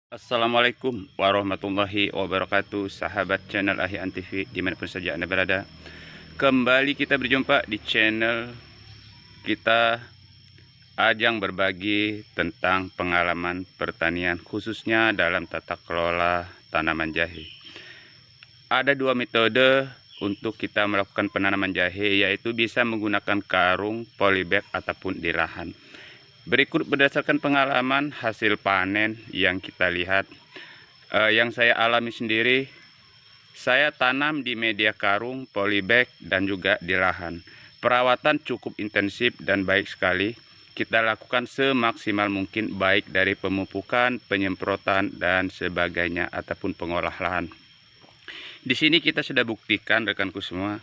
Assalamualaikum warahmatullahi wabarakatuh, sahabat channel Ahyan TV dimanapun saja Anda berada. Kembali kita berjumpa di channel kita, ajang berbagi tentang pengalaman pertanian khususnya dalam tata kelola tanaman jahe. Ada dua metode untuk kita melakukan penanaman jahe, yaitu bisa menggunakan karung, polybag ataupun di lahan. Berikut berdasarkan pengalaman hasil panen yang kita lihat, yang saya alami sendiri. Saya tanam di media karung, polybag, dan juga di lahan. Perawatan cukup intensif dan baik sekali. Kita lakukan semaksimal mungkin, baik dari pemupukan, penyemprotan, dan sebagainya, ataupun pengolah lahan. Di sini kita sudah buktikan, rekanku semua,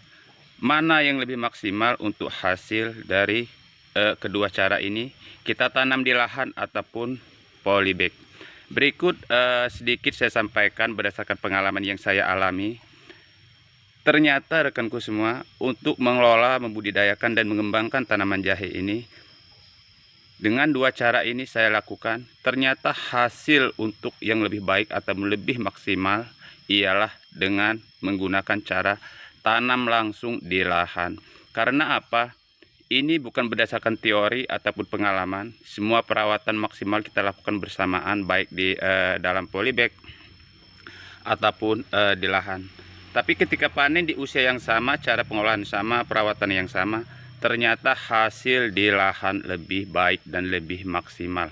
mana yang lebih maksimal untuk hasil dari kedua cara ini. Kita tanam di lahan ataupun polybag. Berikut sedikit saya sampaikan berdasarkan pengalaman yang saya alami. Ternyata rekanku semua, untuk mengelola, membudidayakan, dan mengembangkan tanaman jahe ini, dengan dua cara ini saya lakukan, ternyata hasil untuk yang lebih baik atau lebih maksimal ialah dengan menggunakan cara tanam langsung di lahan. Karena apa? Ini bukan berdasarkan teori ataupun pengalaman. Semua perawatan maksimal kita lakukan bersamaan, baik di dalam polybag ataupun di lahan. Tapi ketika panen di usia yang sama, cara pengolahan sama, perawatan yang sama, ternyata hasil di lahan lebih baik dan lebih maksimal.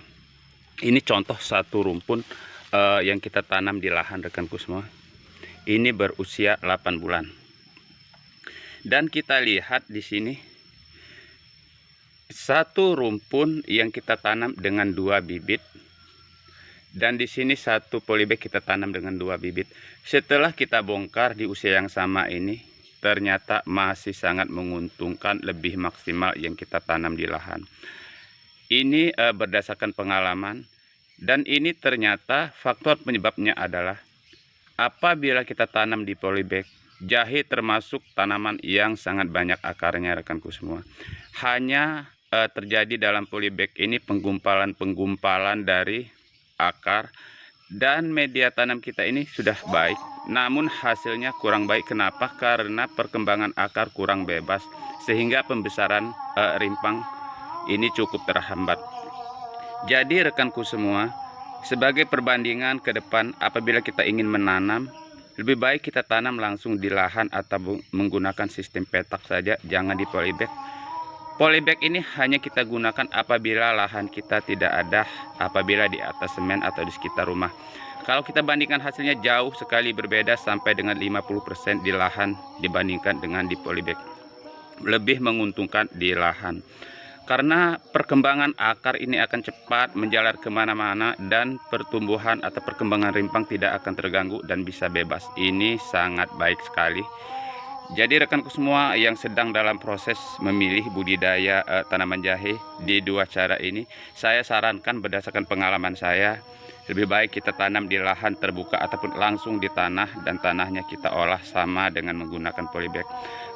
Ini contoh satu rumpun yang kita tanam di lahan, rekanku semua. Ini berusia 8 bulan. Dan kita lihat di sini, satu rumpun yang kita tanam dengan 2 bibit, dan di sini satu polybag kita tanam dengan 2 bibit. Setelah kita bongkar di usia yang sama ini, ternyata masih sangat menguntungkan, lebih maksimal yang kita tanam di lahan. Ini berdasarkan pengalaman, dan ini ternyata faktor penyebabnya adalah apabila kita tanam di polybag, jahe termasuk tanaman yang sangat banyak akarnya, rekanku semua. Hanya terjadi dalam polybag ini penggumpalan dari akar, dan media tanam kita ini sudah baik, namun hasilnya kurang baik. Kenapa? Karena perkembangan akar kurang bebas, sehingga pembesaran rimpang ini cukup terhambat. Jadi rekanku semua, sebagai perbandingan ke depan, apabila kita ingin menanam, lebih baik kita tanam langsung di lahan atau menggunakan sistem petak saja, jangan di polybag. Polybag ini hanya kita gunakan apabila lahan kita tidak ada, apabila di atas semen atau di sekitar rumah. Kalau kita bandingkan hasilnya jauh sekali berbeda, sampai dengan 50% di lahan dibandingkan dengan di polybag. Lebih menguntungkan di lahan. Karena perkembangan akar ini akan cepat menjalar kemana-mana, dan pertumbuhan atau perkembangan rimpang tidak akan terganggu dan bisa bebas. Ini sangat baik sekali. Jadi rekanku semua yang sedang dalam proses memilih budidaya tanaman jahe di dua cara ini, saya sarankan berdasarkan pengalaman saya, lebih baik kita tanam di lahan terbuka ataupun langsung di tanah, dan tanahnya kita olah sama dengan menggunakan polybag.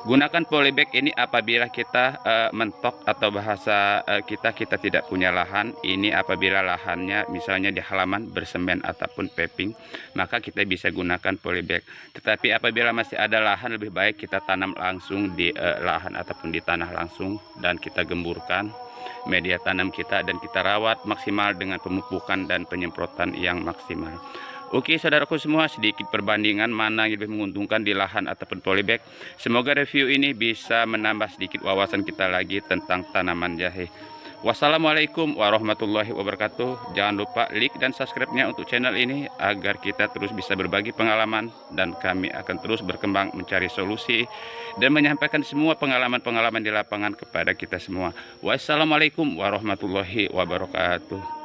Gunakan polybag ini apabila kita mentok, atau bahasa kita tidak punya lahan. Ini apabila lahannya misalnya di halaman bersemen ataupun paving, maka kita bisa gunakan polybag. Tetapi apabila masih ada lahan, lebih baik kita tanam langsung di lahan ataupun di tanah langsung, dan kita gemburkan media tanam kita, dan kita rawat maksimal dengan pemupukan dan penyemprotan yang maksimal. Oke saudaraku semua, sedikit perbandingan mana yang lebih menguntungkan di lahan ataupun polybag. Semoga review ini bisa menambah sedikit wawasan kita lagi tentang tanaman jahe. Wassalamualaikum warahmatullahi wabarakatuh. Jangan lupa like dan subscribe-nya untuk channel ini, agar kita terus bisa berbagi pengalaman, dan kami akan terus berkembang mencari solusi dan menyampaikan semua pengalaman-pengalaman di lapangan kepada kita semua. Wassalamualaikum warahmatullahi wabarakatuh.